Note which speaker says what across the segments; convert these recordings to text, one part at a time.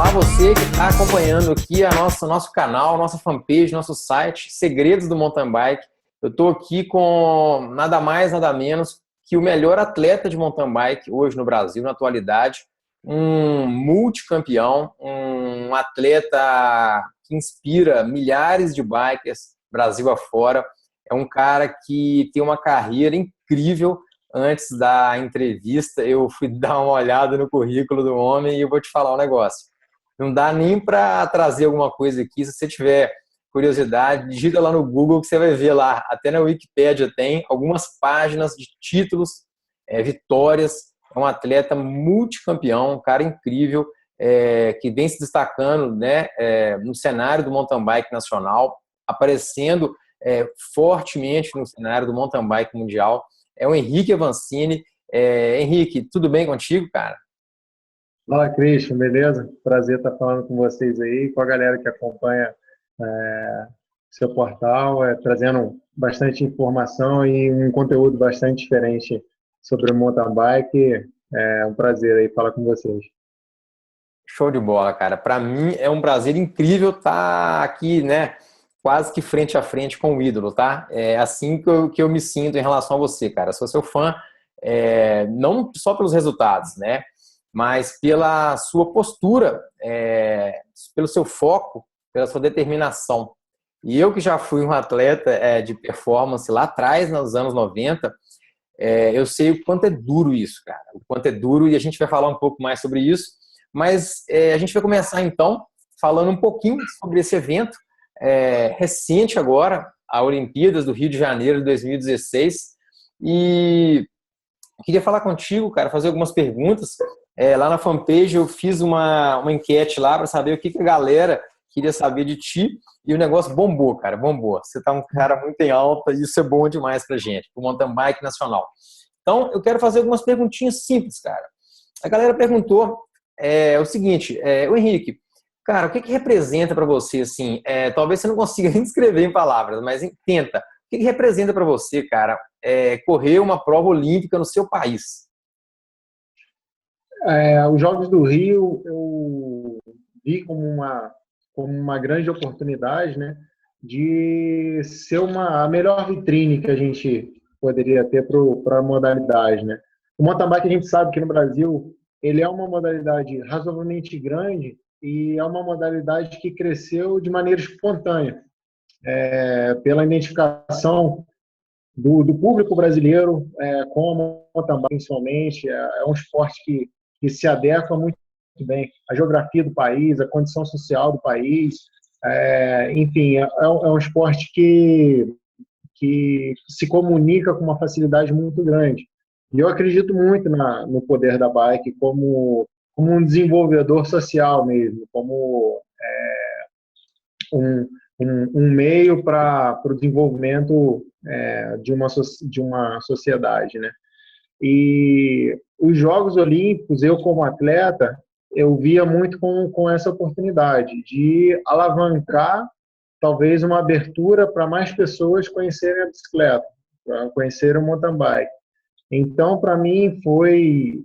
Speaker 1: Olá, você que está acompanhando aqui nosso canal, nossa fanpage, nosso site, Segredos do Mountain Bike. Eu estou aqui com nada mais, nada menos que o melhor atleta de mountain bike hoje no Brasil, na atualidade, um multicampeão, um atleta que inspira milhares de bikers Brasil afora. É um cara que tem uma carreira incrível. Antes da entrevista, eu fui dar uma olhada no currículo do homem e eu vou te falar um negócio. Não dá nem para trazer alguma coisa aqui. Se você tiver curiosidade, digita lá no Google que você vai ver lá. Até na Wikipédia tem algumas páginas de títulos, vitórias. É um atleta multicampeão, um cara incrível, que vem se destacando, né, no cenário do mountain bike nacional, aparecendo fortemente no cenário do mountain bike mundial. É o Henrique Avancini. Henrique, tudo bem contigo, cara?
Speaker 2: Fala, Christian, beleza? Prazer estar falando com vocês aí, com a galera que acompanha seu portal, trazendo bastante informação e um conteúdo bastante diferente sobre o mountain bike. É um prazer aí falar com vocês.
Speaker 1: Show de bola, cara. Para mim é um prazer incrível estar aqui, né, quase que frente a frente com o ídolo, tá? É assim que eu me sinto em relação a você, cara. Sou seu fã, não só pelos resultados, né, mas pela sua postura, pelo seu foco, pela sua determinação. E eu que já fui um atleta de performance lá atrás, nos anos 90, eu sei o quanto é duro isso, cara. O quanto é duro, e a gente vai falar um pouco mais sobre isso. Mas a gente vai começar, então, falando um pouquinho sobre esse evento recente agora, a Olimpíadas do Rio de Janeiro de 2016. E queria falar contigo, cara, fazer algumas perguntas. Lá na fanpage eu fiz uma enquete lá para saber o que a galera queria saber de ti, e o negócio bombou, cara, bombou. Você tá um cara muito em alta e isso é bom demais pra gente, pro mountain bike nacional. Então, eu quero fazer algumas perguntinhas simples, cara. A galera perguntou o seguinte, o Henrique, cara, o que representa para você, assim, talvez você não consiga nem descrever em palavras, mas tenta. O que representa para você, cara, correr uma prova olímpica no seu país?
Speaker 2: Os Jogos do Rio eu vi como uma grande oportunidade, né, de ser a melhor vitrine que a gente poderia ter para a modalidade, né? O mountain bike a gente sabe que no Brasil ele é uma modalidade razoavelmente grande e é uma modalidade que cresceu de maneira espontânea, pela identificação do público brasileiro com o mountain bike, principalmente. É um esporte que se adequa muito bem à geografia do país, à condição social do país. Enfim, é um esporte que se comunica com uma facilidade muito grande. E eu acredito muito no poder da bike como um desenvolvedor social mesmo, como um, um meio para o desenvolvimento de uma sociedade, né? E os Jogos Olímpicos, eu como atleta, eu via muito com essa oportunidade de alavancar talvez uma abertura para mais pessoas conhecerem a bicicleta, conhecerem o mountain bike. Então, para mim, foi,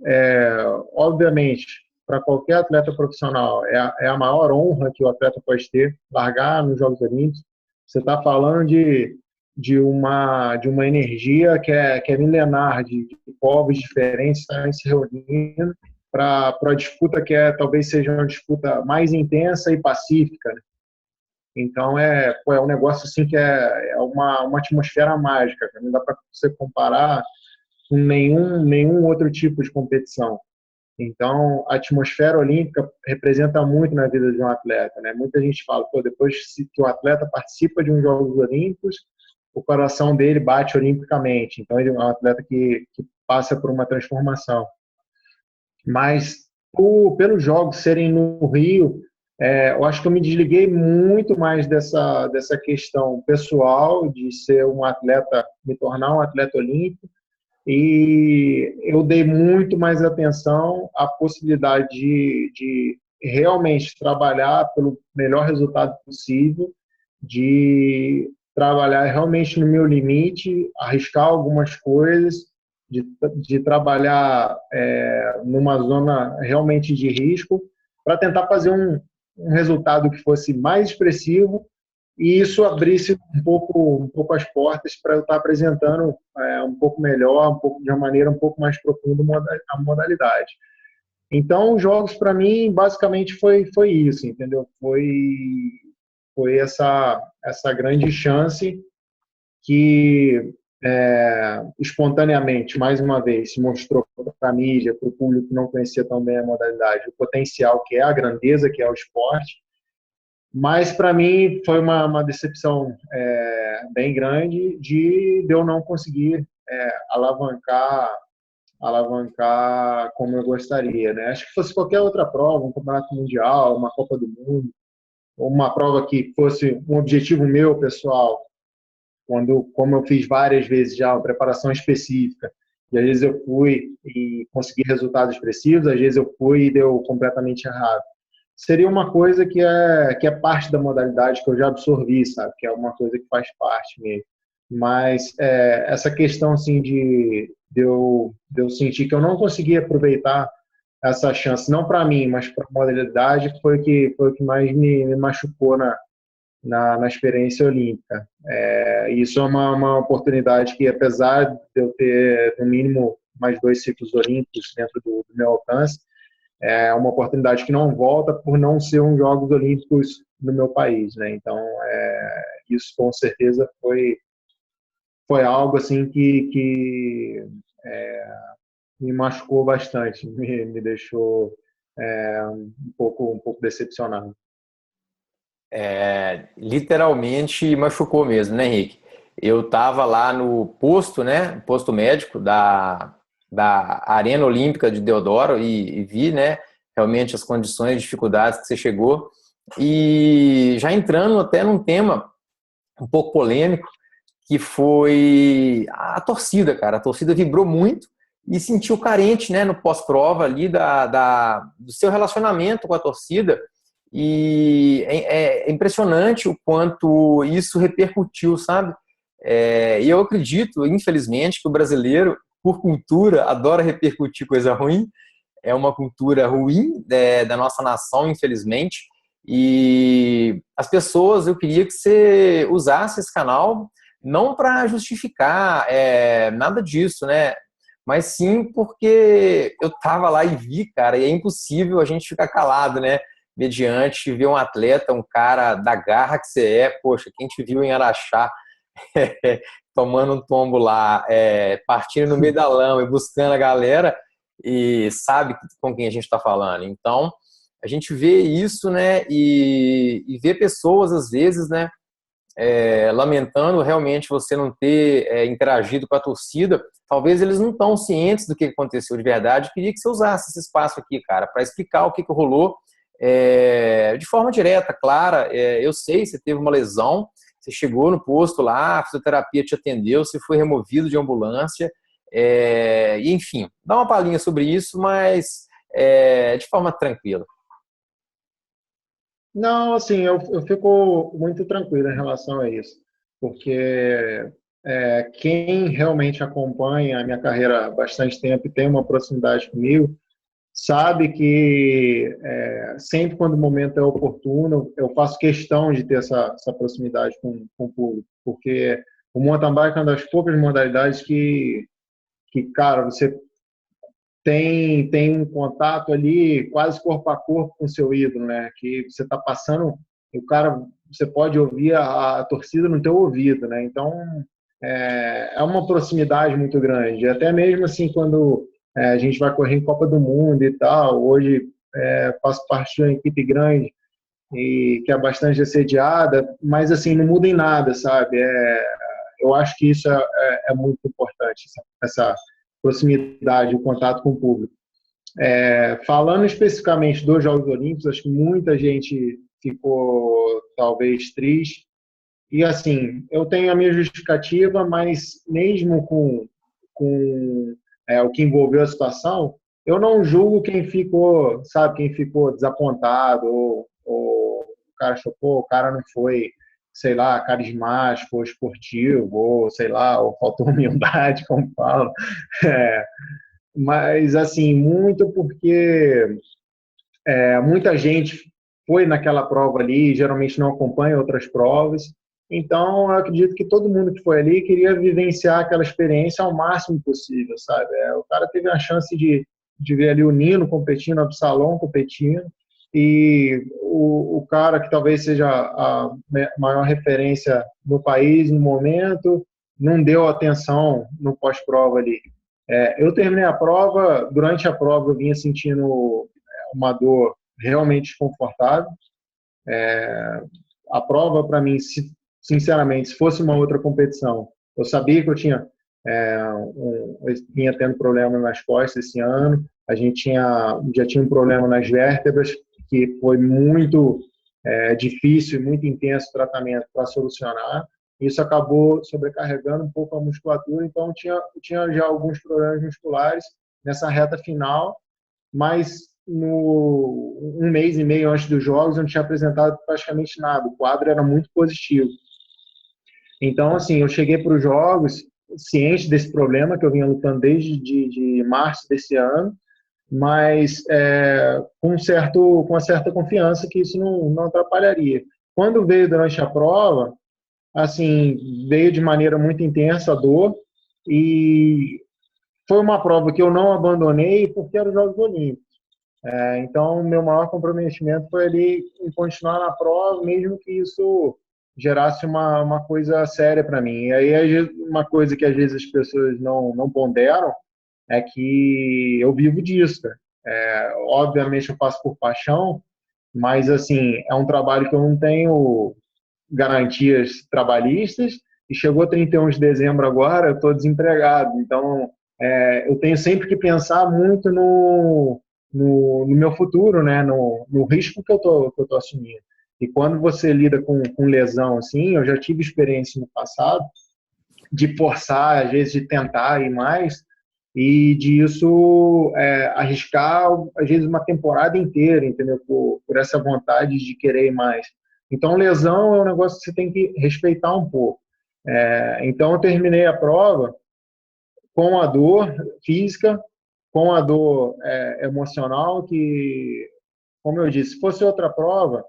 Speaker 2: obviamente, para qualquer atleta profissional, é a maior honra que o atleta pode ter, largar nos Jogos Olímpicos. Você está falando de uma energia que é milenar, de povos diferentes estarem se reunindo para a disputa que talvez seja uma disputa mais intensa e pacífica, né? Então, é um negócio assim que é uma atmosfera mágica, não dá para você comparar com nenhum outro tipo de competição. Então, a atmosfera olímpica representa muito na vida de um atleta, né? Muita gente fala, pô, depois que o atleta participa de uns Jogos Olímpicos, o coração dele bate olimpicamente. Então, ele é um atleta que passa por uma transformação. Mas, pelos Jogos serem no Rio, eu acho que eu me desliguei muito mais dessa questão pessoal de ser um atleta, me tornar um atleta olímpico, e eu dei muito mais atenção à possibilidade de realmente trabalhar pelo melhor resultado possível, de trabalhar realmente no meu limite, arriscar algumas coisas, de trabalhar numa zona realmente de risco, para tentar fazer um resultado que fosse mais expressivo e isso abrisse um pouco as portas para eu estar apresentando um pouco melhor, de uma maneira um pouco mais profunda a modalidade. Então, os jogos para mim basicamente foi isso, entendeu? Foi essa grande chance que espontaneamente, mais uma vez, se mostrou para a mídia, para o público que não conhecia tão bem a modalidade, o potencial que é, a grandeza que é o esporte. Mas, para mim, foi uma decepção bem grande de eu não conseguir alavancar como eu gostaria, né? Acho que fosse qualquer outra prova, um campeonato mundial, uma Copa do Mundo, uma prova que fosse um objetivo meu pessoal, como eu fiz várias vezes já, uma preparação específica, e às vezes eu fui e consegui resultados expressivos, às vezes eu fui e deu completamente errado. Seria uma coisa que é parte da modalidade que eu já absorvi, sabe? Que é uma coisa que faz parte mesmo. Mas essa questão assim de eu sentir que eu não conseguia aproveitar essa chance, não para mim, mas para a modalidade, foi o que mais me machucou na experiência olímpica. Isso é uma oportunidade que, apesar de eu ter, no mínimo, mais 2 ciclos olímpicos dentro do meu alcance, é uma oportunidade que não volta por não ser um Jogos Olímpicos no meu país, né? Então, isso com certeza foi algo assim que me machucou bastante, me deixou um pouco decepcionado.
Speaker 1: Literalmente machucou mesmo, né, Henrique? Eu estava lá no posto, né, posto médico da Arena Olímpica de Deodoro e vi, né, realmente as condições e dificuldades que você chegou. E já entrando até num tema um pouco polêmico, que foi a torcida, cara. A torcida vibrou muito e sentiu carente, né, no pós-prova ali do seu relacionamento com a torcida. E é impressionante o quanto isso repercutiu, sabe? E eu acredito, infelizmente, que o brasileiro, por cultura, adora repercutir coisa ruim. É uma cultura ruim da nossa nação, infelizmente. E as pessoas, eu queria que você usasse esse canal não para justificar nada disso, né? Mas sim porque eu tava lá e vi, cara, e é impossível a gente ficar calado, né? Mediante ver um atleta, um cara da garra que você poxa, quem te viu em Araxá tomando um tombo lá, partindo no meio da lama e buscando a galera, e sabe com quem a gente está falando. Então, a gente vê isso, né, e vê pessoas, às vezes, né, lamentando realmente você não ter interagido com a torcida. Talvez eles não estão cientes do que aconteceu de verdade. Eu queria que você usasse esse espaço aqui, cara, para explicar o que rolou de forma direta, clara. Eu sei, você teve uma lesão, você chegou no posto lá, a fisioterapia te atendeu, você foi removido de ambulância, e enfim, dá uma palhinha sobre isso, mas de forma tranquila.
Speaker 2: Não, assim, eu fico muito tranquilo em relação a isso, porque quem realmente acompanha a minha carreira há bastante tempo e tem uma proximidade comigo, sabe que sempre quando o momento é oportuno, eu faço questão de ter essa proximidade com o público, porque o mountain bike é uma das poucas modalidades cara, você tem um contato ali quase corpo a corpo com o seu ídolo, né? Que você está passando, o cara, você pode ouvir a torcida no teu ouvido, né? Então, é uma proximidade muito grande. Até mesmo assim, quando a gente vai correr em Copa do Mundo e tal, hoje faço parte de uma equipe grande e que é bastante assediada, mas assim, não muda em nada, sabe? Eu acho que isso é muito importante, essa proximidade, o contato com o público. Falando especificamente dos Jogos Olímpicos, acho que muita gente ficou talvez triste. E assim, eu tenho a minha justificativa, mas mesmo com o que envolveu a situação, eu não julgo quem ficou, sabe, quem ficou desapontado ou o cara chocou, o cara não foi, sei lá, carismático ou esportivo, ou sei lá, ou faltou humildade, como falo. É, mas, assim, muito porque Muita gente foi naquela prova ali, geralmente não acompanha outras provas. Então, eu acredito que todo mundo que foi ali queria vivenciar aquela experiência ao máximo possível, sabe? O cara teve a chance de ver ali o Nino competindo, o Absalom competindo, e o cara que talvez seja a maior referência no país no momento, não deu atenção no pós-prova ali. Eu terminei a prova, durante a prova eu vinha sentindo uma dor realmente desconfortável. A prova, para mim, sinceramente, se fosse uma outra competição, eu sabia que eu eu vinha tendo problema nas costas esse ano, a gente já tinha um problema nas vértebras, que foi muito difícil e muito intenso o tratamento para solucionar. Isso acabou sobrecarregando um pouco a musculatura, então tinha já alguns problemas musculares nessa reta final, mas um mês e meio antes dos jogos eu não tinha apresentado praticamente nada, o quadro era muito positivo. Então, assim, eu cheguei para os jogos ciente desse problema que eu vinha lutando desde de março desse ano, mas com uma certa confiança que isso não atrapalharia. Quando veio durante a prova, assim, veio de maneira muito intensa a dor, e foi uma prova que eu não abandonei porque era os Jogos Olímpicos. Então, meu maior comprometimento foi ali em continuar na prova, mesmo que isso gerasse uma coisa séria para mim. E aí, uma coisa que às vezes as pessoas não ponderam é que eu vivo disso, cara. Obviamente eu faço por paixão, mas assim, é um trabalho que eu não tenho garantias trabalhistas, e chegou 31 de dezembro agora, eu estou desempregado. Então, eu tenho sempre que pensar muito no meu futuro, né? No risco que eu tô assumindo. E quando você lida com lesão assim, eu já tive experiência no passado de forçar, às vezes de tentar ir mais, e disso arriscar, às vezes, uma temporada inteira, entendeu? Por essa vontade de querer ir mais. Então, lesão é um negócio que você tem que respeitar um pouco. Então, eu terminei a prova com a dor física, com a dor emocional, que, como eu disse, se fosse outra prova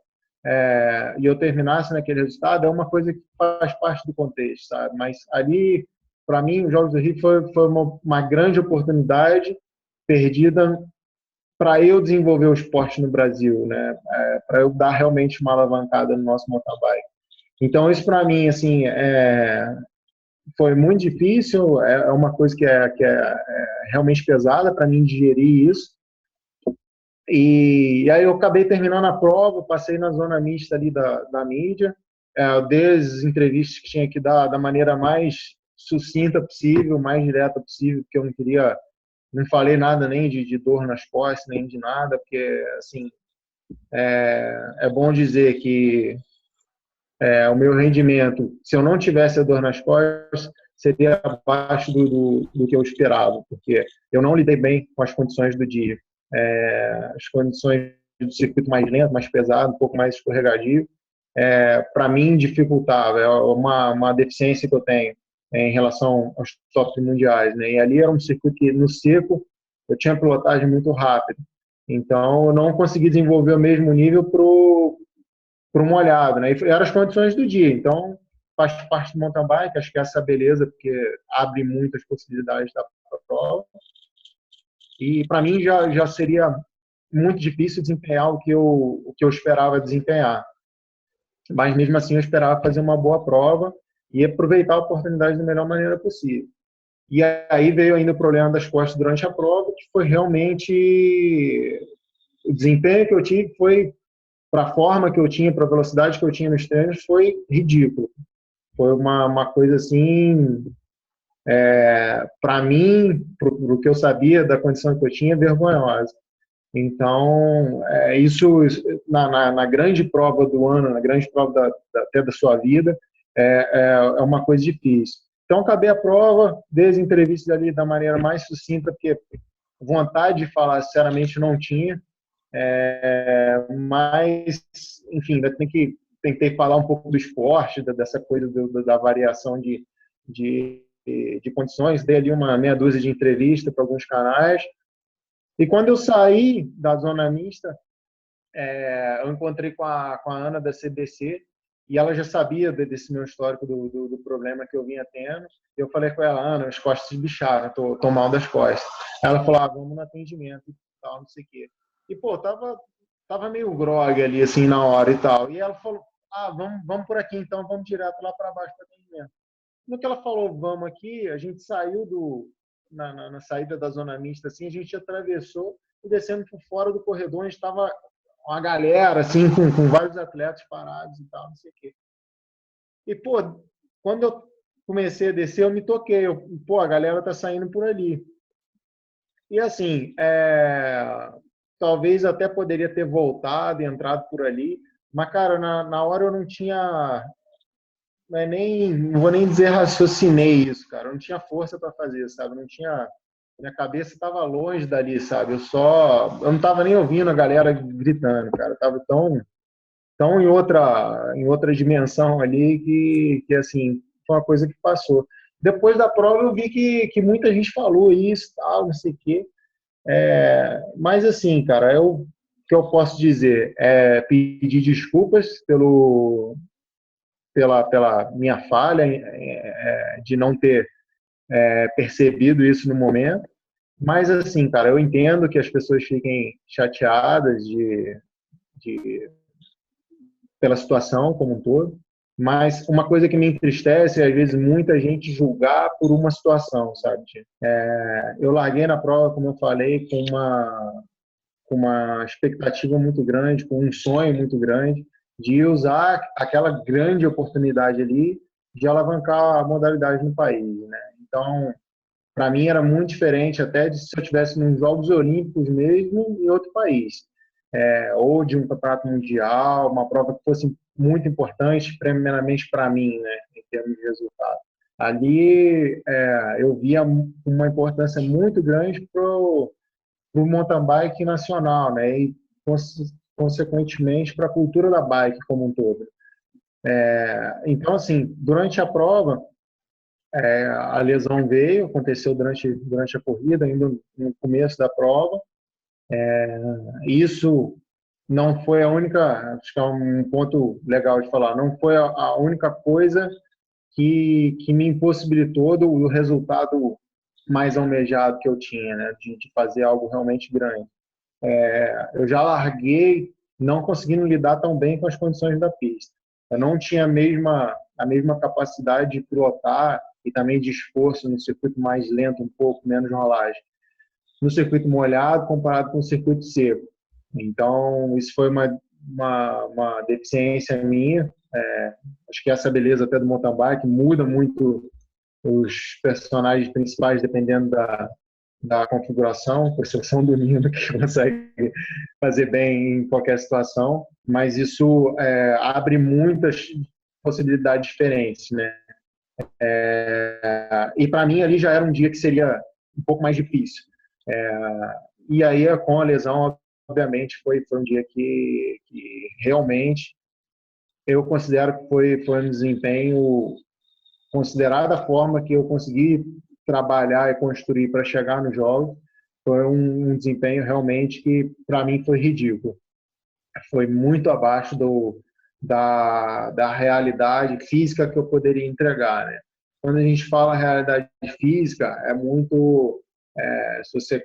Speaker 2: e eu terminasse naquele resultado, é uma coisa que faz parte do contexto, sabe? Mas ali, para mim, os Jogos do Rio foi uma grande oportunidade perdida para eu desenvolver o esporte no Brasil, né? Para eu dar realmente uma alavancada no nosso mountain bike. Então, isso para mim, assim, foi muito difícil, é uma coisa que é realmente pesada para mim digerir isso. E aí eu acabei terminando a prova, passei na zona mista ali da mídia, eu dei as entrevistas que tinha que dar da maneira mais sucinta possível, mais direta possível, porque eu não falei nada nem de dor nas costas, nem de nada, porque, assim, é bom dizer que o meu rendimento, se eu não tivesse a dor nas costas, seria abaixo do que eu esperava, porque eu não lidei bem com as condições do dia. As condições do circuito mais lento, mais pesado, um pouco mais escorregadio, para mim dificultava. É uma deficiência que eu tenho em relação aos tops mundiais, né? E ali era um circuito que no seco eu tinha pilotagem muito rápida, então eu não consegui desenvolver o mesmo nível para o molhado, né? E eram as condições do dia, então faz parte do mountain bike, acho que essa é a beleza, porque abre muitas possibilidades da prova. E para mim já seria muito difícil desempenhar o que eu esperava desempenhar. Mas mesmo assim eu esperava fazer uma boa prova e aproveitar a oportunidade da melhor maneira possível. E aí veio ainda o problema das costas durante a prova, que foi realmente o desempenho que eu tive foi, para a forma que eu tinha, para a velocidade que eu tinha nos treinos, foi ridículo. Foi uma coisa assim, para mim, para o que eu sabia da condição que eu tinha, vergonhosa. Então, isso na grande prova do ano, na grande prova até da sua vida, é uma coisa difícil. Então, acabei a prova, dei as entrevistas ali da maneira mais sucinta, porque vontade de falar, sinceramente, não tinha. Mas, enfim, ainda tentei falar um pouco do esporte, dessa coisa da variação de condições. Dei ali uma meia dúzia de entrevistas para alguns canais. E quando eu saí da zona mista, eu encontrei com a Ana da CBC e ela já sabia desse meu histórico do problema que eu vinha tendo. Eu falei com ela, Ana, as costas se bicharam, tô mal das costas. Ela falou, vamos no atendimento e tal, não sei o quê. E, pô, tava meio grogue ali, assim, na hora e tal. E ela falou, vamos por aqui, então, vamos direto lá para baixo para atendimento. No que ela falou, vamos aqui, a gente saiu na saída da zona mista, assim, a gente atravessou e descendo por fora do corredor, onde estava uma galera, assim, com vários atletas parados e tal, não sei o quê. E, pô, quando eu comecei a descer, eu me toquei. Pô, a galera tá saindo por ali. E, assim, talvez até poderia ter voltado e entrado por ali, mas, cara, na hora eu não tinha. Não vou nem dizer raciocinei isso, cara. Eu não tinha força para fazer, sabe? Não tinha. Minha cabeça estava longe dali, sabe? Eu não estava nem ouvindo a galera gritando, cara. Eu tava tão em outra dimensão ali que assim, foi uma coisa que passou. Depois da prova eu vi que muita gente falou isso, tal, não sei o quê. Mas assim, cara, o que eu posso dizer é pedir desculpas pela minha falha de não ter percebido isso no momento. Mas assim, cara, eu entendo que as pessoas fiquem chateadas de pela situação como um todo, mas uma coisa que me entristece é, às vezes, muita gente julgar por uma situação, sabe? Eu larguei na prova, como eu falei, com uma expectativa muito grande, com um sonho muito grande, de usar aquela grande oportunidade ali de alavancar a modalidade no país, né? Então, para mim era muito diferente até de se eu estivesse nos Jogos Olímpicos mesmo em outro país, ou de um campeonato mundial, uma prova que fosse muito importante, primeiramente para mim, né, em termos de resultado. Ali eu via uma importância muito grande para o mountain bike nacional, né, e consequentemente para a cultura da bike como um todo. Então, assim, durante a prova, a lesão veio, aconteceu durante a corrida, ainda no começo da prova. Isso não foi a única, acho que é um ponto legal de falar, não foi a única coisa que me impossibilitou do resultado mais almejado que eu tinha, né, de fazer algo realmente grande. Eu já larguei não conseguindo lidar tão bem com as condições da pista. Eu não tinha a mesma capacidade de pilotar e também de esforço no circuito mais lento, um pouco menos rolagem, no circuito molhado comparado com o circuito seco. Então, isso foi uma deficiência minha. Acho que essa beleza até do mountain bike muda muito os personagens principais dependendo da configuração, com exceção do Nino, que consegue fazer bem em qualquer situação, mas isso abre muitas possibilidades diferentes, né? E para mim ali já era um dia que seria um pouco mais difícil. E aí com a lesão, obviamente, foi um dia que realmente eu considero que foi um desempenho, considerada a forma que eu consegui trabalhar e construir para chegar no jogo, foi um desempenho realmente que para mim foi ridículo. Foi muito abaixo da realidade física que eu poderia entregar, né? Quando a gente fala realidade física, é muito se você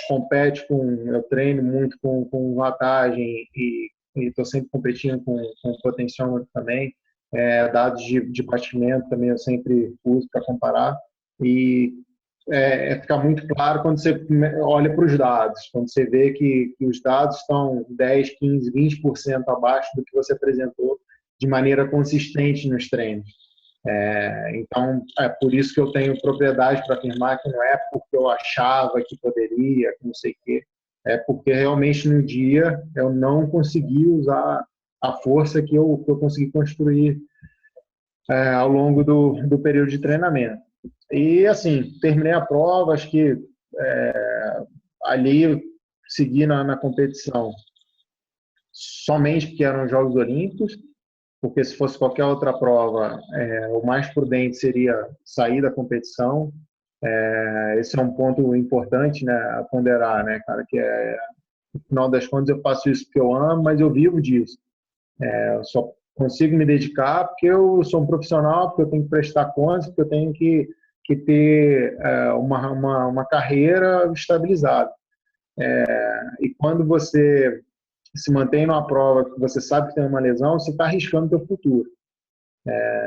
Speaker 2: compete eu treino muito com watagem e estou sempre competindo com potenciômetro também, dados de batimento também eu sempre uso para comparar e fica muito claro quando você olha para os dados, quando você vê que os dados estão 10, 15, 20% abaixo do que você apresentou de maneira consistente nos treinos. Então, é por isso que eu tenho propriedade para afirmar que não é porque eu achava que poderia, que não sei o quê, é porque realmente no dia eu não consegui usar a força que eu consegui construir ao longo do período de treinamento. E, assim, terminei a prova, acho que ali eu segui na competição somente porque eram os Jogos Olímpicos, porque se fosse qualquer outra prova, o mais prudente seria sair da competição. Esse é um ponto importante, né, a ponderar, né, cara, que no final das contas eu faço isso porque eu amo, mas eu vivo disso. Eu só consigo me dedicar porque eu sou um profissional, porque eu tenho que prestar contas, porque eu tenho que ter uma carreira estabilizada. E quando você se mantém numa prova que você sabe que tem uma lesão, você está arriscando o seu futuro.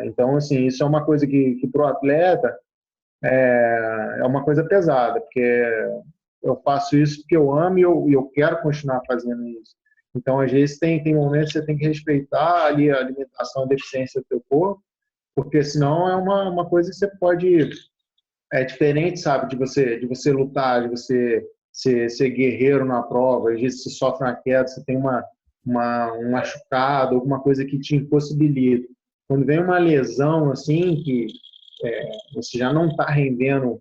Speaker 2: Então, assim, isso é uma coisa que para o atleta é uma coisa pesada, porque eu faço isso porque eu amo e eu quero continuar fazendo isso. Então, às vezes, tem momentos que você tem que respeitar ali a alimentação, a deficiência do teu corpo, porque senão é uma coisa que você pode... É diferente, sabe, de você lutar, de você ser guerreiro na prova. Às vezes você sofre uma queda, você tem um machucado, alguma coisa que te impossibilita. Quando vem uma lesão assim, que você já não está rendendo,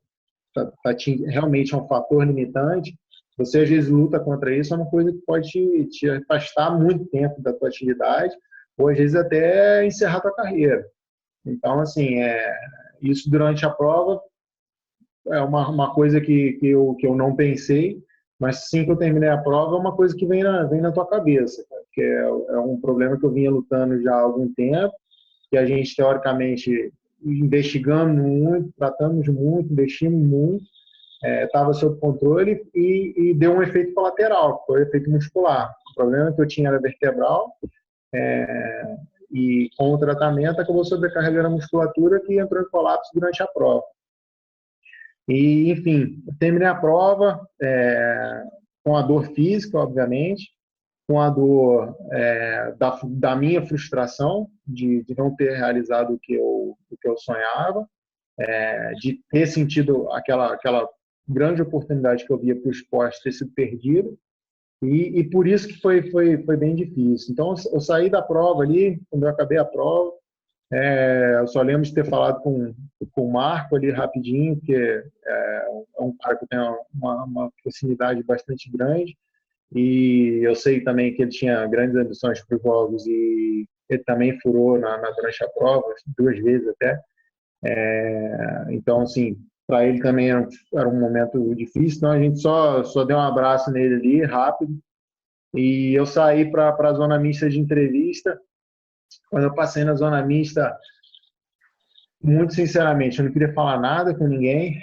Speaker 2: realmente é um fator limitante, você às vezes luta contra isso, é uma coisa que pode te afastar muito tempo da tua atividade, ou às vezes até encerrar a tua carreira. Então, assim, isso durante a prova é uma coisa que eu não pensei, mas assim que eu terminei a prova, é uma coisa que vem na tua cabeça, cara, que é um problema que eu vinha lutando já há algum tempo, que a gente, teoricamente, investigamos muito, tratamos muito, investimos muito, estava sob controle e deu um efeito colateral, que foi o efeito muscular. O problema que eu tinha era vertebral, e com o tratamento acabou sobrecarregando a musculatura que entrou em colapso durante a prova. E, enfim, terminei a prova com a dor física, obviamente, com a dor da minha frustração de não ter realizado o que eu sonhava, de ter sentido aquela grande oportunidade que eu via para o esporte ter sido perdida, e por isso que foi bem difícil. Então, eu saí da prova ali, quando eu acabei a prova, eu só lembro de ter falado com o Marco ali rapidinho, que é um cara que tem uma proximidade bastante grande, e eu sei também que ele tinha grandes ambições para os jogos e ele também furou durante a prova, 2 vezes até. Então, assim, para ele também era um momento difícil, então a gente só deu um abraço nele ali, rápido, e eu saí para a zona mista de entrevista. Quando eu passei na zona mista, muito sinceramente, eu não queria falar nada com ninguém,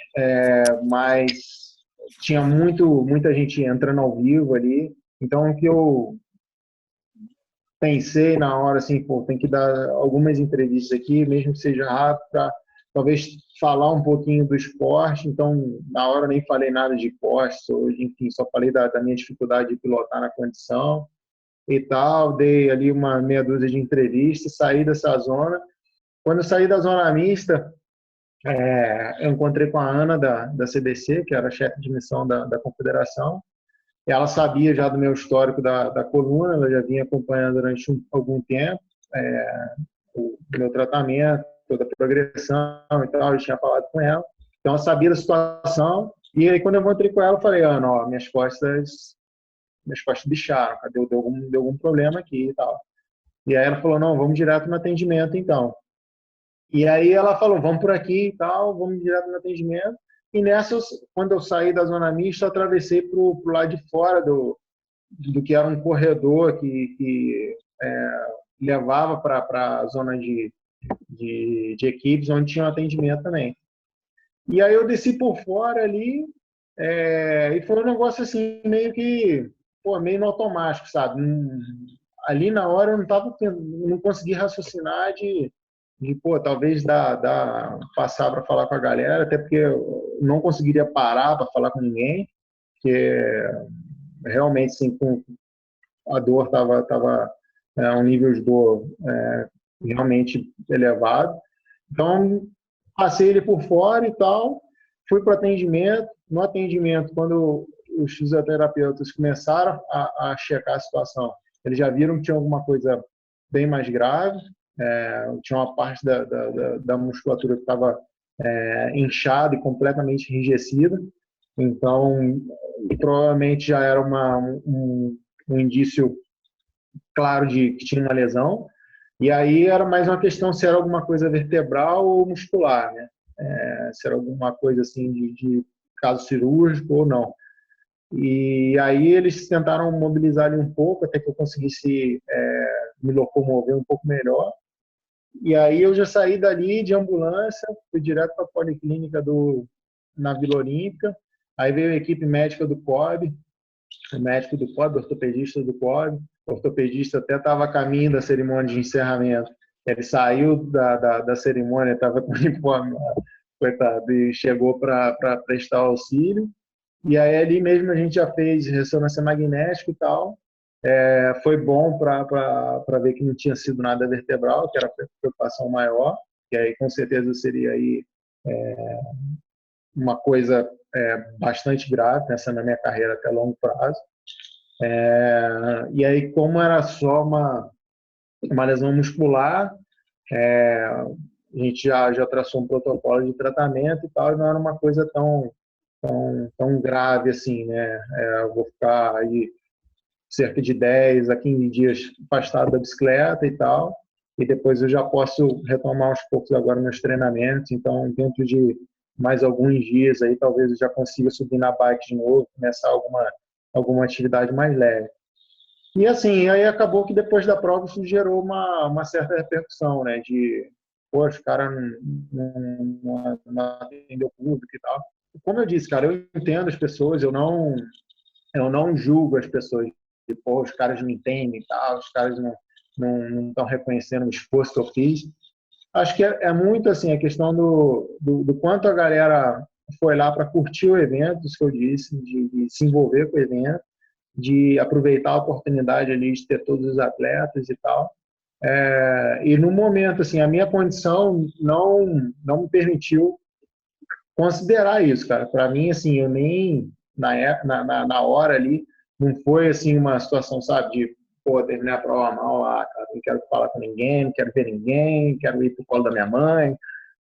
Speaker 2: mas tinha muita gente entrando ao vivo ali. Então, o que eu pensei na hora, assim, pô, tem que dar algumas entrevistas aqui, mesmo que seja rápido, para talvez falar um pouquinho do esporte. Então, na hora eu nem falei nada de costas, hoje, enfim, só falei da minha dificuldade de pilotar na condição e tal. Dei ali uma meia dúzia de entrevistas, saí dessa zona. Quando eu saí da zona mista, eu encontrei com a Ana da CBC, que era chefe de missão da confederação. Ela sabia já do meu histórico da coluna, ela já vinha acompanhando durante algum tempo o meu tratamento, toda a progressão e tal, eu tinha falado com ela. Então, ela sabia da situação. E aí, quando eu encontrei com ela, eu falei, Ana, ó, minhas costas bicharam, deu algum problema aqui e tal. E aí ela falou, não, vamos direto no atendimento, então. E aí ela falou, vamos por aqui e tal, vamos direto no atendimento. E nessa, quando eu saí da zona mista, eu atravessei para o lado de fora do que era um corredor que levava para a zona de equipes, onde tinha um atendimento também. E aí eu desci por fora ali, e foi um negócio assim, meio no automático, sabe? Ali na hora eu não consegui raciocinar de talvez passar para falar com a galera, até porque eu não conseguiria parar para falar com ninguém, porque realmente, assim, a dor estava um nível de dor realmente elevado. Então, passei ele por fora e tal, fui para o atendimento. No atendimento, quando os fisioterapeutas começaram a checar a situação, eles já viram que tinha alguma coisa bem mais grave, tinha uma parte da musculatura que estava inchada e completamente enrijecida. Então, provavelmente já era um indício claro de que tinha uma lesão. E aí era mais uma questão se era alguma coisa vertebral ou muscular, né? Se era alguma coisa assim de caso cirúrgico ou não. E aí eles tentaram mobilizar ali um pouco, até que eu conseguisse me locomover um pouco melhor. E aí eu já saí dali de ambulância, fui direto para a policlínica na Vila Olímpica. Aí veio a equipe médica do COB, o médico do COB, o ortopedista do COB. O ortopedista até estava a caminho da cerimônia de encerramento. Ele saiu da cerimônia, estava com o uniforme, coitado, e chegou para prestar auxílio. E aí ali mesmo a gente já fez ressonância magnética e tal. Foi bom para ver que não tinha sido nada vertebral, que era a preocupação maior, que aí com certeza seria aí uma coisa bastante grave, pensando na minha carreira até longo prazo. E aí, como era só uma lesão muscular, a gente já traçou um protocolo de tratamento e tal, e não era uma coisa tão grave assim, né? Eu vou ficar aí cerca de 10 a 15 dias afastado da bicicleta e tal, e depois eu já posso retomar aos poucos agora meus treinamentos, então dentro de mais alguns dias aí talvez eu já consiga subir na bike de novo, começar alguma atividade mais leve. E assim, aí acabou que depois da prova isso gerou uma certa repercussão, né, de, pô, os caras não atendeu o público e tal. Como eu disse, cara, eu entendo as pessoas, eu não julgo as pessoas. Pô, os caras não entendem e tal, os caras não estão reconhecendo o esforço que eu fiz. Acho que é muito assim a questão do quanto a galera foi lá para curtir o evento, isso que eu disse, de se envolver com o evento, de aproveitar a oportunidade ali de ter todos os atletas e tal. E no momento, assim, a minha condição não me permitiu considerar isso, cara. Para mim, assim, eu nem na hora ali não foi assim uma situação, sabe, de pô, terminar a prova mal, cara, não quero falar com ninguém, não quero ver ninguém, quero ir pro colo da minha mãe.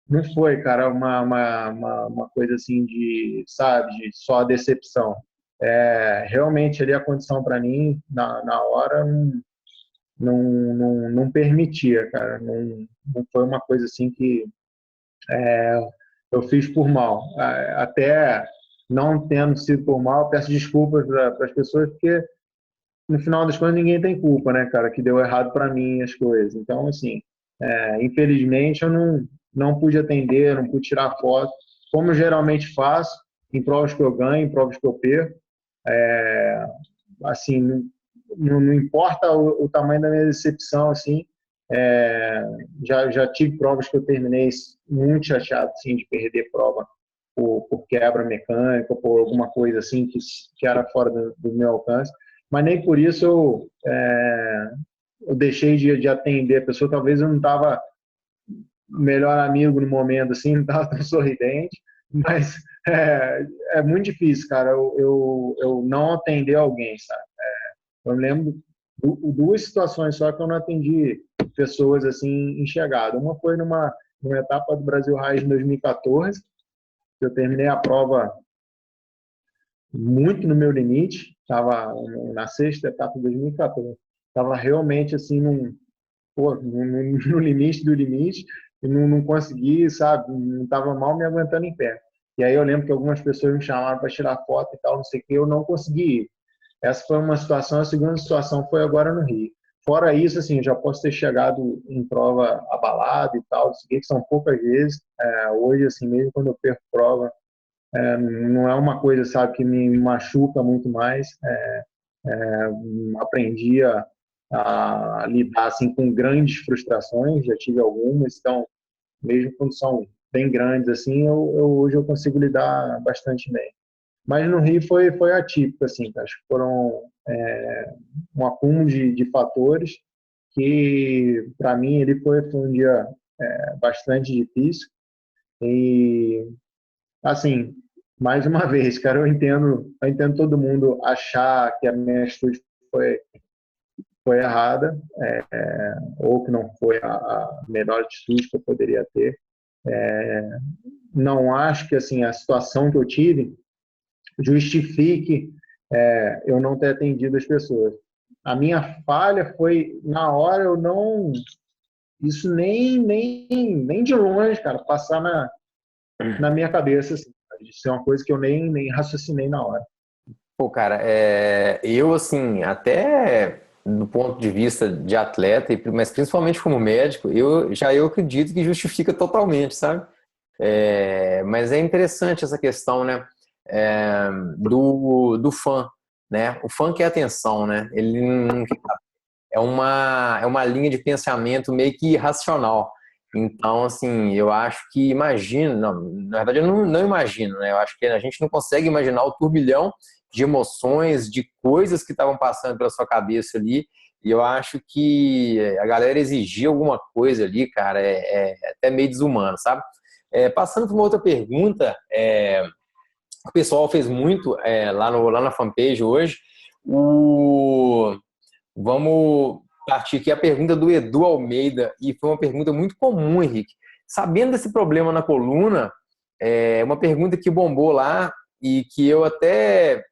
Speaker 2: Não foi, cara, uma coisa assim de, sabe, de só decepção. Realmente ali a condição para mim na hora não permitia, cara. Não foi uma coisa assim que eu fiz por mal. Até não tendo sido por mal, peço desculpas para as pessoas, porque no final das contas ninguém tem culpa, né, cara, que deu errado para mim as coisas. Então, assim, infelizmente eu não pude atender, não pude tirar foto, como eu geralmente faço, em provas que eu ganho, em provas que eu perco. Assim, não importa o tamanho da minha decepção, assim, já tive provas que eu terminei muito chateado, assim, de perder prova por quebra mecânica, por alguma coisa assim que era fora do meu alcance, mas nem por isso eu deixei de atender a pessoa. Talvez eu não estava melhor amigo no momento, assim, não estava tão sorridente, mas é muito difícil, cara, eu não atender alguém, sabe? Eu lembro duas situações só que eu não atendi pessoas assim enxergadas. Uma foi numa etapa do Brasil Raiz em 2014, que eu terminei a prova muito no meu limite, estava na sexta etapa de 2014, estava realmente assim no limite do limite e não consegui, sabe, não estava mal me aguentando em pé. E aí eu lembro que algumas pessoas me chamaram para tirar foto e tal, não sei o que, eu não consegui ir. Essa foi uma situação. A segunda situação foi agora no Rio. Fora isso, assim, já posso ter chegado em prova abalado e tal, que são poucas vezes. Hoje, assim, mesmo quando eu perco prova, não é uma coisa, sabe, que me machuca muito mais. Aprendi a lidar, assim, com grandes frustrações, já tive algumas, então, mesmo quando são bem grandes, assim, hoje eu consigo lidar bastante bem. Mas no Rio foi atípico, assim, acho que foram um acúmulo de fatores que, para mim, ele foi um dia bastante difícil. E, assim, mais uma vez, cara, eu entendo todo mundo achar que a minha atitude foi errada, ou que não foi a melhor atitude que eu poderia ter. Não acho que, assim, a situação que eu tive justifique eu não ter atendido as pessoas. A minha falha foi, na hora, eu não. Isso nem de longe, cara, passar na minha cabeça. Assim, isso é uma coisa que eu nem raciocinei na hora.
Speaker 1: Pô, cara, eu, assim, até do ponto de vista de atleta, mas principalmente como médico, eu acredito que justifica totalmente, sabe? Mas é interessante essa questão, né? Do fã, né? O fã quer atenção, né? Ele não, é uma linha de pensamento meio que irracional. Então, assim, eu acho que imagino, não, na verdade eu não imagino, né? Eu acho que a gente não consegue imaginar o turbilhão de emoções, de coisas que estavam passando pela sua cabeça ali. E eu acho que a galera exigir alguma coisa ali, cara, é até meio desumano, sabe? Passando para uma outra pergunta, o pessoal fez muito lá na fanpage hoje. O Vamos partir aqui a pergunta do Edu Almeida, e foi uma pergunta muito comum, Henrique. Sabendo desse problema na coluna, uma pergunta que bombou lá e que eu até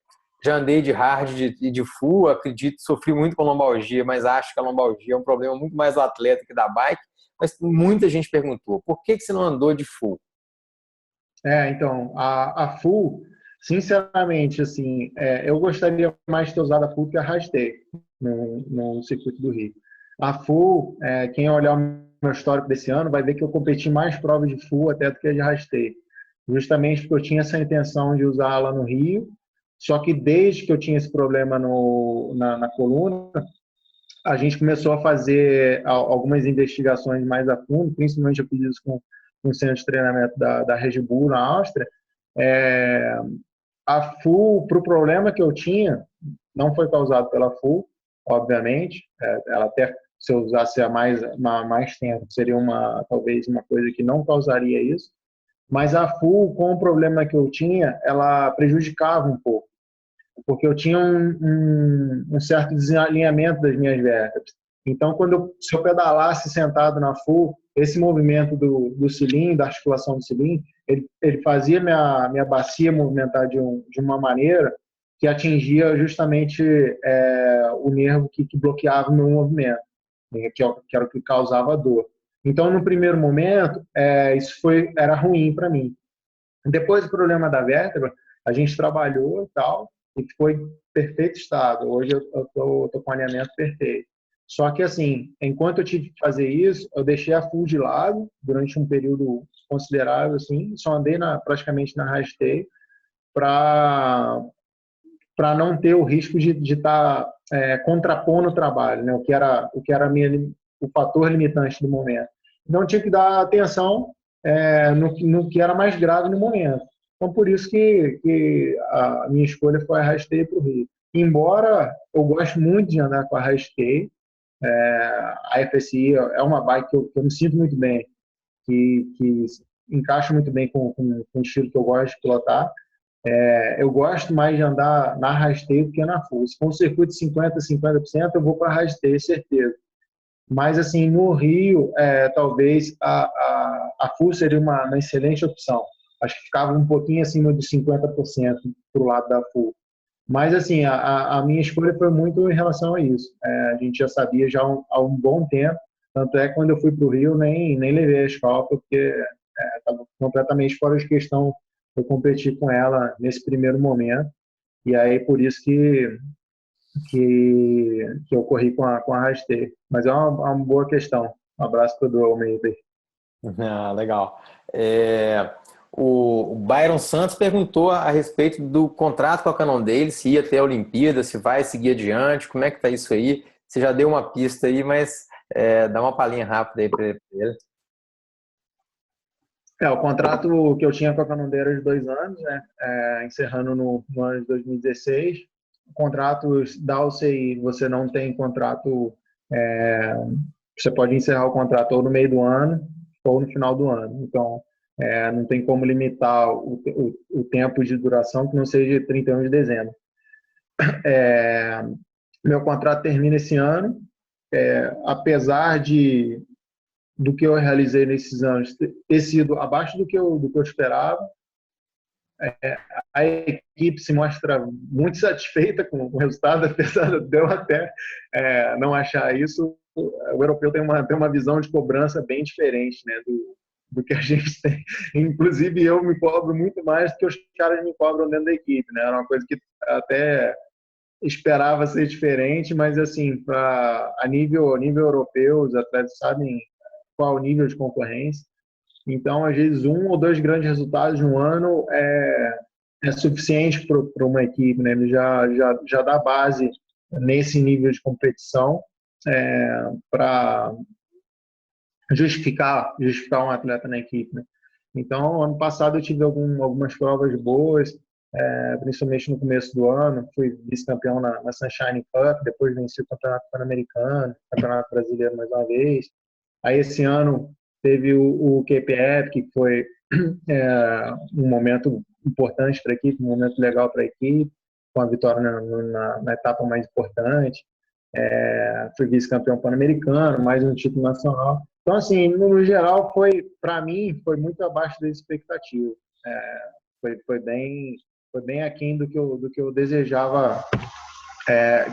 Speaker 1: já andei de hard e de full, acredito, sofri muito com lombalgia, mas acho que a lombalgia é um problema muito mais do atleta que da bike. Mas muita gente perguntou, por que você não andou de full?
Speaker 2: Então, a full, sinceramente, assim, eu gostaria mais de ter usado a full que a Rastei no circuito do Rio. A full, quem olhar o meu histórico desse ano vai ver que eu competi mais provas de full até do que de Rastei. Justamente porque eu tinha essa intenção de usá-la no Rio, só que desde que eu tinha esse problema na coluna, a gente começou a fazer algumas investigações mais a fundo, principalmente eu fiz isso com o centro de treinamento da Red Bull na Áustria. É, a FUL, para o problema que eu tinha, não foi causado pela FUL, obviamente. Ela até, se eu usasse mais tempo, seria talvez uma coisa que não causaria isso. Mas a FUL, com o problema que eu tinha, ela prejudicava um pouco porque eu tinha um certo desalinhamento das minhas vértebras. Então, se eu pedalasse sentado na full, esse movimento do cilindro, da articulação do cilindro, ele fazia minha bacia movimentar de uma maneira que atingia justamente o nervo que bloqueava o meu movimento, né, que era o que causava dor. Então, no primeiro momento, isso era ruim para mim. Depois do problema da vértebra, a gente trabalhou e tal, e foi perfeito estado. Hoje eu tô com alinhamento perfeito. Só que, assim, enquanto eu tive que fazer isso, eu deixei a full de lado durante um período considerável, assim, só andei praticamente na rasteio para não ter o risco de estar contrapondo o trabalho, né? O que era o fator limitante do momento. Então, tinha que dar atenção no que era mais grave no momento. Então, por isso que a minha escolha foi a rasteio para o Rio. Embora eu goste muito de andar com a rasteio, a FSI é uma bike que eu me sinto muito bem, que encaixa muito bem com o estilo que eu gosto de pilotar. Eu gosto mais de andar na rasteio do que na full. Se for um circuito de 50% eu vou para rasteio, certeza. Mas, assim, no Rio, talvez a full seria uma excelente opção. Acho que ficava um pouquinho acima de 50% para o lado da full. Mas, assim, a minha escolha foi muito em relação a isso. A gente já sabia já há um bom tempo. Tanto é que quando eu fui para o Rio, nem levei a escalpa, porque estava completamente fora de questão eu competir com ela nesse primeiro momento. E aí, por isso que eu corri com a rasteira. Mas é uma boa questão. Um abraço para o Almeida.
Speaker 1: Ah, legal. O Byron Santos perguntou a respeito do contrato com a Cannondale, se ia ter a Olimpíada, se vai seguir adiante, como é que tá isso aí? Você já deu uma pista aí, mas dá uma palhinha rápida aí para ele.
Speaker 2: O contrato que eu tinha com a Cannondale era de 2 anos, né? Encerrando no ano de 2016. O contrato da UCI, você não tem contrato, você pode encerrar o contrato ou no meio do ano ou no final do ano. Então, não tem como limitar o tempo de duração que não seja 31 de dezembro. Meu contrato termina esse ano. Apesar do que eu realizei nesses anos ter sido abaixo do que eu esperava, a equipe se mostra muito satisfeita com o resultado, apesar de eu até não achar isso. O europeu tem uma visão de cobrança bem diferente, né, do que a gente tem. Inclusive, eu me cobro muito mais do que os caras me cobram dentro da equipe, né? Era uma coisa que até esperava ser diferente, mas assim, a nível europeu, os atletas sabem qual o nível de concorrência. Então, às vezes, um ou dois grandes resultados no ano é suficiente para uma equipe, né? Ele já dá base nesse nível de competição para justificar um atleta na equipe, né? Então, ano passado eu tive algumas provas boas, principalmente no começo do ano. Fui vice-campeão na Sunshine Cup, depois venci o Campeonato Pan-Americano, Campeonato Brasileiro mais uma vez. Aí esse ano teve o QPF, que foi um momento importante para a equipe, um momento legal para a equipe, com a vitória na etapa mais importante. Fui vice-campeão pan-americano, mais um título nacional. Então, assim, no geral, para mim, foi muito abaixo da expectativa. Foi bem aquém do que eu desejava,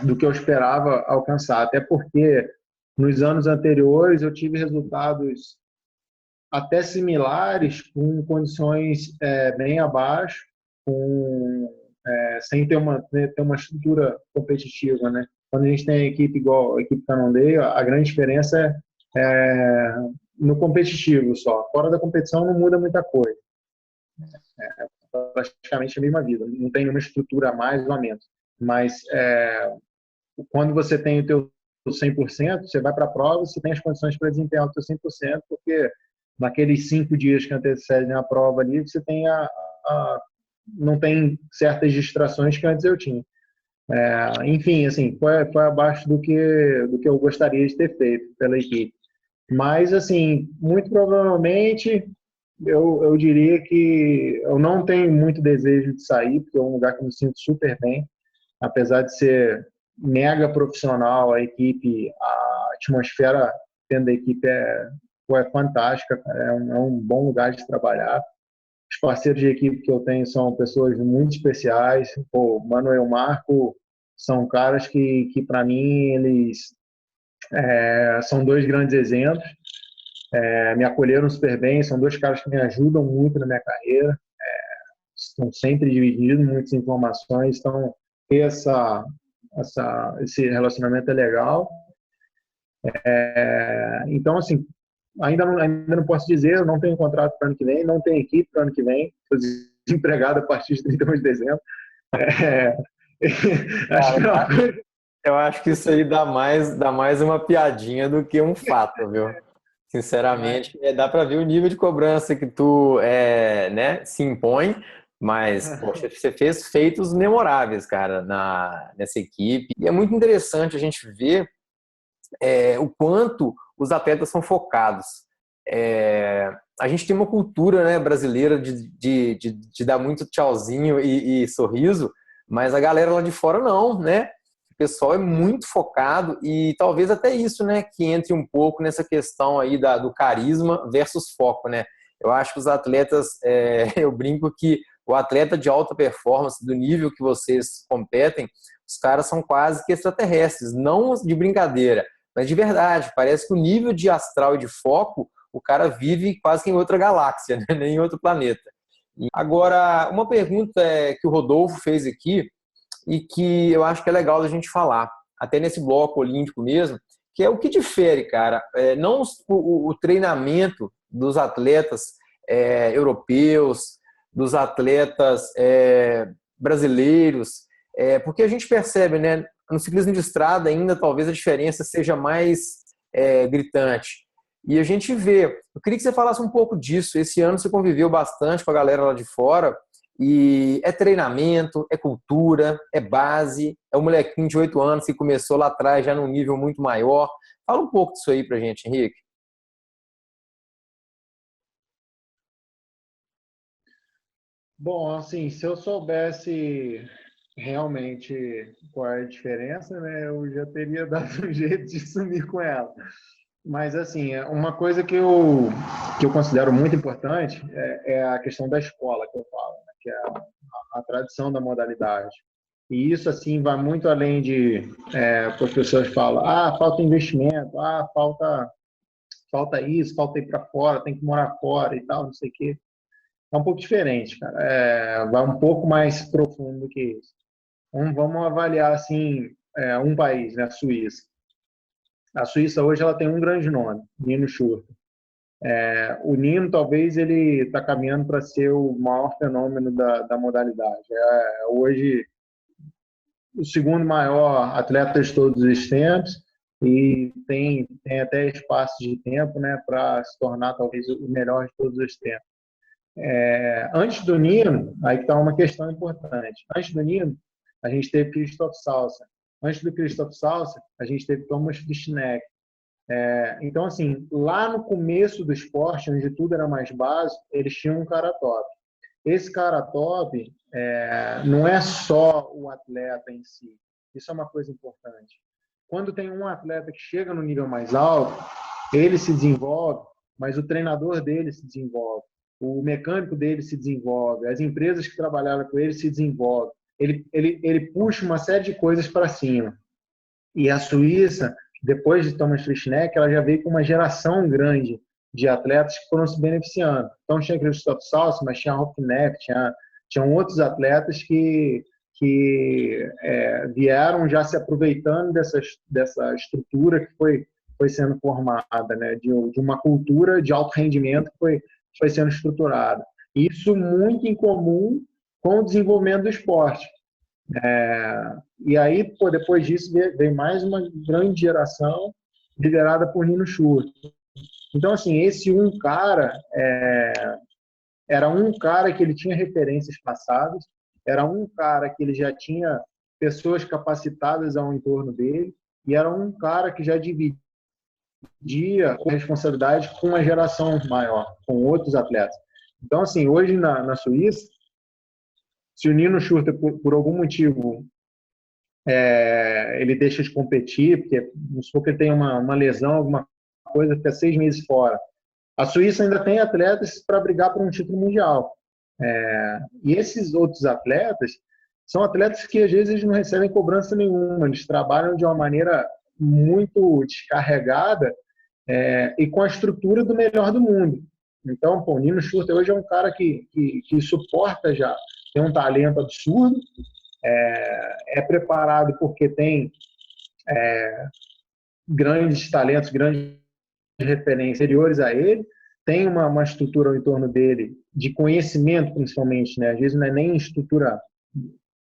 Speaker 2: do que eu esperava alcançar. Até porque nos anos anteriores eu tive resultados até similares, com condições bem abaixo, sem ter uma estrutura competitiva, né? Quando a gente tem equipe igual a equipe Canondeio, a grande diferença é no competitivo só. Fora da competição não muda muita coisa. Praticamente a mesma vida. Não tem nenhuma estrutura a mais ou a menos. Mas quando você tem o teu 100%, você vai para a prova, você tem as condições para desempenhar o teu 100%, porque naqueles 5 dias que antecedem a prova ali, você tem não tem certas distrações que antes eu tinha. Enfim, assim, foi abaixo do que eu gostaria de ter feito pela equipe. Mas, assim, muito provavelmente, eu diria que eu não tenho muito desejo de sair, porque é um lugar que eu me sinto super bem, apesar de ser mega profissional, a equipe, a atmosfera dentro da equipe é fantástica, é um bom lugar de trabalhar. Os parceiros de equipe que eu tenho são pessoas muito especiais. O Mano e o Marco são caras que para mim, eles são dois grandes exemplos. Me acolheram super bem, são dois caras que me ajudam muito na minha carreira. Estão sempre dividindo muitas informações, então ter esse relacionamento é legal. Então, assim, ainda não posso dizer, eu não tenho contrato para o ano que vem, não tenho equipe para o ano que vem, estou desempregado a partir de 31 de dezembro. Acho que é uma coisa.
Speaker 1: Eu acho que isso aí dá mais uma piadinha do que um fato, viu? Sinceramente, dá para ver o nível de cobrança que tu né, se impõe, mas poxa, você fez feitos memoráveis, cara, nessa equipe. E é muito interessante a gente ver o quanto os atletas são focados. A gente tem uma cultura, né, brasileira de dar muito tchauzinho e sorriso, mas a galera lá de fora não, né? O pessoal é muito focado e talvez até isso, né, que entre um pouco nessa questão aí do carisma versus foco, né? Eu acho que os atletas, eu brinco que o atleta de alta performance, do nível que vocês competem, os caras são quase que extraterrestres, não de brincadeira, mas de verdade. Parece que o nível de astral e de foco, o cara vive quase que em outra galáxia, né? Nem em outro planeta. Agora, uma pergunta que o Rodolfo fez aqui, e que eu acho que é legal da gente falar, até nesse bloco olímpico mesmo, que é o que difere, cara, não o treinamento dos atletas europeus, dos atletas brasileiros, porque a gente percebe, né, no ciclismo de estrada ainda talvez a diferença seja mais gritante. E a gente vê, eu queria que você falasse um pouco disso. Esse ano você conviveu bastante com a galera lá de fora, e é treinamento, é cultura, é base, é um molequinho de 8 anos que começou lá atrás já num nível muito maior. Fala um pouco disso aí pra gente, Henrique.
Speaker 2: Bom, assim, se eu soubesse realmente qual é a diferença, né, eu já teria dado um jeito de sumir com ela. Mas, assim, uma coisa que eu considero muito importante é a questão da escola, que eu falo, né, que é a tradição da modalidade. E isso, assim, vai muito além de, as pessoas falam, falta investimento, falta falta isso, falta ir para fora, tem que morar fora e tal, não sei o quê. É um pouco diferente, cara. Vai um pouco mais profundo do que isso. Vamos avaliar assim um país, né? A Suíça. A Suíça hoje ela tem um grande nome, Nino Schurter. O Nino talvez ele está caminhando para ser o maior fenômeno da modalidade. Hoje o segundo maior atleta de todos os tempos e tem até espaço de tempo, né, para se tornar talvez o melhor de todos os tempos. Antes do Nino, aí está uma questão importante. Antes do Nino, a gente teve Christoph Salsa. Antes do Christoph Salsa, a gente teve Thomas Frischneck. Então, assim, lá no começo do esporte, onde tudo era mais básico, eles tinham um cara top. Esse cara top não é só o atleta em si. Isso é uma coisa importante. Quando tem um atleta que chega no nível mais alto, ele se desenvolve, mas o treinador dele se desenvolve, o mecânico dele se desenvolve, as empresas que trabalharam com ele se desenvolvem. Ele puxa uma série de coisas para cima. E a Suíça, depois de Thomas Frischneck, ela já veio com uma geração grande de atletas que foram se beneficiando. Então tinha Christoph Salsa, mas tinha Hopknecht, tinham outros atletas que vieram já se aproveitando dessa estrutura que foi sendo formada, né? de uma cultura de alto rendimento que foi sendo estruturada. Isso muito em comum com o desenvolvimento do esporte. E aí, depois disso, veio mais uma grande geração liderada por Nino Schurter. Então, assim, esse cara era um cara que ele tinha referências passadas, era um cara que ele já tinha pessoas capacitadas ao entorno dele, e era um cara que já dividia a responsabilidade com uma geração maior, com outros atletas. Então, assim, hoje na Suíça, se o Nino Schurter, por algum motivo, ele deixa de competir, porque vamos supor que ele tem uma lesão, alguma coisa, fica 6 meses fora. A Suíça ainda tem atletas para brigar por um título mundial. E esses outros atletas são atletas que às vezes eles não recebem cobrança nenhuma, eles trabalham de uma maneira muito descarregada e com a estrutura do melhor do mundo. Então, o Nino Schurter hoje é um cara que suporta já, tem um talento absurdo, é preparado porque tem grandes talentos, grandes referências anteriores a ele, tem uma estrutura ao entorno dele, de conhecimento principalmente, né? Às vezes não é nem estrutura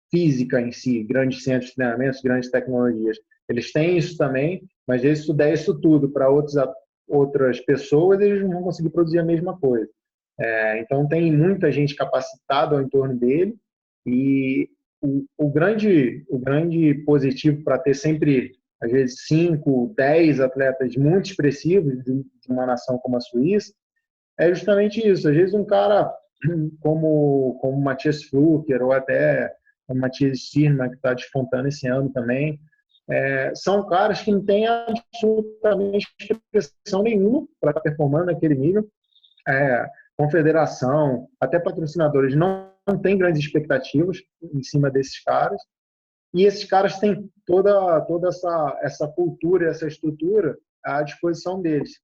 Speaker 2: física em si, grandes centros de treinamento, grandes tecnologias. Eles têm isso também, mas se tu der isso tudo para outras pessoas, eles não vão conseguir produzir a mesma coisa. Então tem muita gente capacitada ao entorno dele e o grande positivo para ter sempre, às vezes, 5, 10 atletas muito expressivos de uma nação como a Suíça, é justamente isso. Às vezes um cara como o Matthias Fluker ou até o Matthias Stirman, que está despontando esse ano também, são caras que não têm absolutamente expressão nenhuma para estar performando naquele nível. Confederação, até patrocinadores não têm grandes expectativas em cima desses caras. E esses caras têm toda essa cultura, essa estrutura à disposição deles.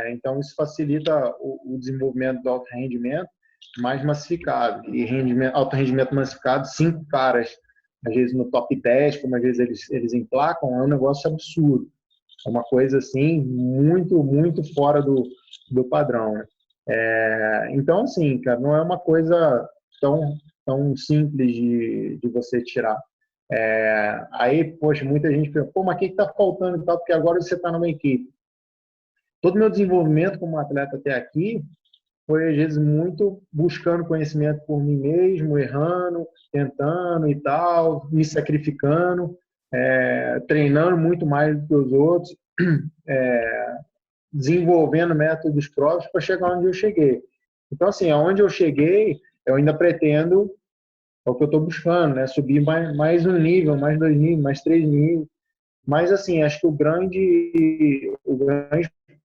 Speaker 2: Então, isso facilita o desenvolvimento do alto rendimento mais massificado. E alto rendimento massificado, 5 caras, às vezes no top 10, como às vezes eles emplacam, é um negócio absurdo. É uma coisa assim, muito, muito fora do padrão. Né? Então, assim, cara, não é uma coisa tão simples de você tirar. Aí, poxa, muita gente pergunta, mas o que está faltando e tal? Porque agora você está numa equipe. Todo o meu desenvolvimento como atleta até aqui foi, às vezes, muito buscando conhecimento por mim mesmo, errando, tentando e tal, me sacrificando, treinando muito mais do que os outros, desenvolvendo métodos próprios para chegar onde eu cheguei. Então, assim, aonde eu cheguei, eu ainda pretendo, é o que eu estou buscando, né? Subir mais um nível, mais 2 níveis, mais 3 níveis. Mas, assim, acho que o grande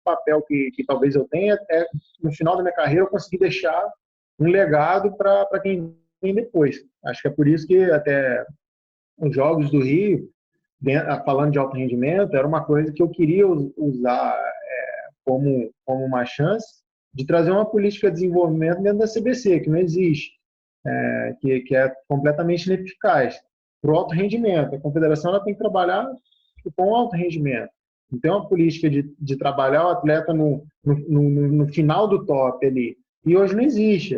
Speaker 2: papel que talvez eu tenha no final da minha carreira, eu conseguir deixar um legado para quem vem depois. Acho que é por isso que até os Jogos do Rio, falando de alto rendimento, era uma coisa que eu queria usar como uma chance de trazer uma política de desenvolvimento dentro da CBC, que não existe, que é completamente ineficaz, para o alto rendimento. A confederação ela tem que trabalhar com alto rendimento. Não tem uma política de trabalhar o atleta no final do top ali. E hoje não existe.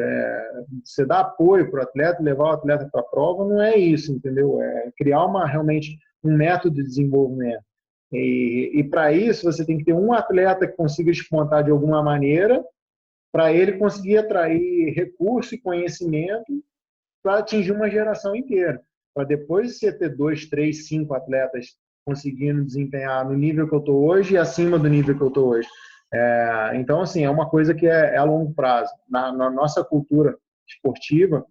Speaker 2: Você dá apoio para o atleta, levar o atleta para a prova, não é isso, entendeu? É criar realmente um método de desenvolvimento. E para isso, você tem que ter um atleta que consiga despontar de alguma maneira, para ele conseguir atrair recurso e conhecimento para atingir uma geração inteira. Para depois você ter 2, 3, 5 atletas conseguindo desempenhar no nível que eu estou hoje e acima do nível que eu estou hoje. Então, assim, é uma coisa que é a longo prazo. Na nossa cultura esportiva,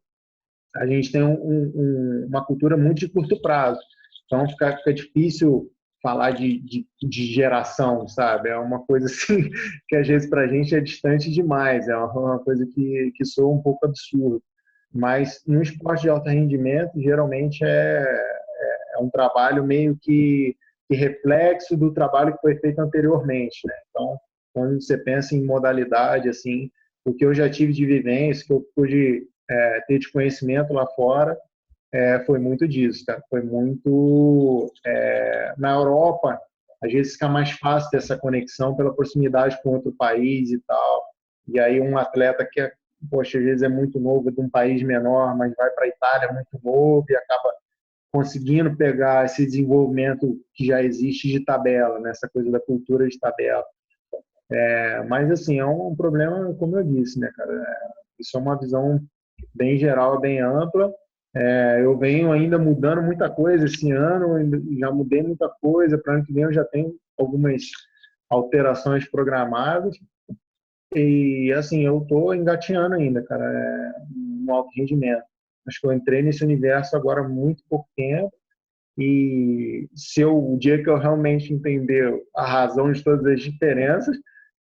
Speaker 2: a gente tem uma cultura muito de curto prazo. Então, fica difícil falar de geração, sabe? É uma coisa assim que às vezes para a gente é distante demais, é uma coisa que soa um pouco absurdo. Mas no esporte de alto rendimento, geralmente é um trabalho meio que reflexo do trabalho que foi feito anteriormente, né? Então, quando você pensa em modalidade, assim, o que eu já tive de vivência, que eu pude ter de conhecimento lá fora, foi muito disso, cara. Foi muito... na Europa, às vezes fica mais fácil ter essa conexão pela proximidade com outro país e tal. E aí um atleta que poxa, às vezes é muito novo, de um país menor, mas vai para a Itália muito novo e acaba conseguindo pegar esse desenvolvimento que já existe de tabela, né? Essa coisa da cultura de tabela. Mas, assim, é um problema, como eu disse, né, cara? Isso é uma visão bem geral, bem ampla. Eu venho ainda mudando muita coisa esse ano, já mudei muita coisa. Para ano que vem eu já tenho algumas alterações programadas. E, assim, eu estou engatinhando ainda, cara, no alto rendimento. Acho que eu entrei nesse universo agora há muito pouco tempo. E o dia que eu realmente entender a razão de todas as diferenças,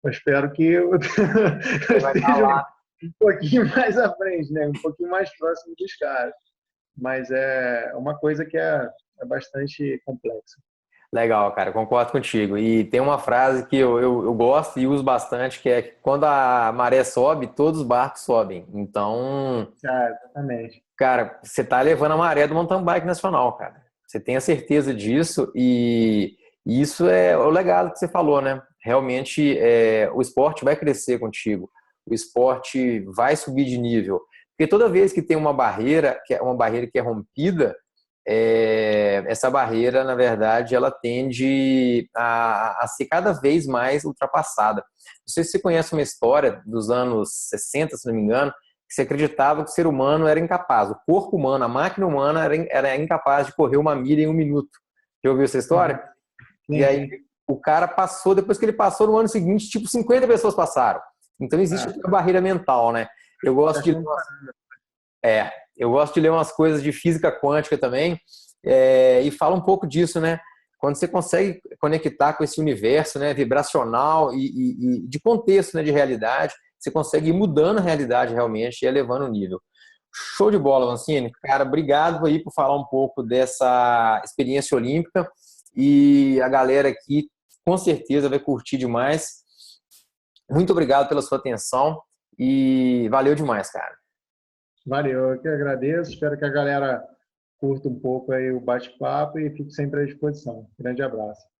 Speaker 2: eu espero que eu esteja um pouquinho mais à frente, né? Um pouquinho mais próximo dos caras. Mas é uma coisa que é bastante complexa.
Speaker 1: Legal, cara, concordo contigo. E tem uma frase que eu gosto e uso bastante, que é que quando a maré sobe, todos os barcos sobem. Então,
Speaker 2: Exatamente.
Speaker 1: cara, você tá levando a maré do mountain bike nacional, cara. Você tem a certeza disso e isso é o legado que você falou, né? Realmente, o esporte vai crescer contigo. O esporte vai subir de nível. Porque toda vez que tem uma barreira que é rompida, essa barreira, na verdade, ela tende a ser cada vez mais ultrapassada. Não sei se você conhece uma história dos anos 60, se não me engano, que se acreditava que o ser humano era incapaz, o corpo humano, a máquina humana era incapaz de correr 1 milha em 1 minuto. Já ouviu essa história?
Speaker 2: Sim,
Speaker 1: E aí
Speaker 2: sim.
Speaker 1: o cara passou, depois que ele passou, no ano seguinte, tipo, 50 pessoas passaram. Então existe uma barreira mental, né? Eu gosto de eu gosto de ler umas coisas de física quântica também, e fala um pouco disso, né? Quando você consegue conectar com esse universo, né, vibracional e de contexto, né, de realidade, você consegue ir mudando a realidade realmente e elevando o nível. Show de bola, Vancini. Cara, obrigado aí por falar um pouco dessa experiência olímpica e a galera aqui com certeza vai curtir demais. Muito obrigado pela sua atenção e valeu demais, cara.
Speaker 2: Valeu, eu que agradeço. Espero que a galera curta um pouco aí o bate-papo e fique sempre à disposição. Grande abraço.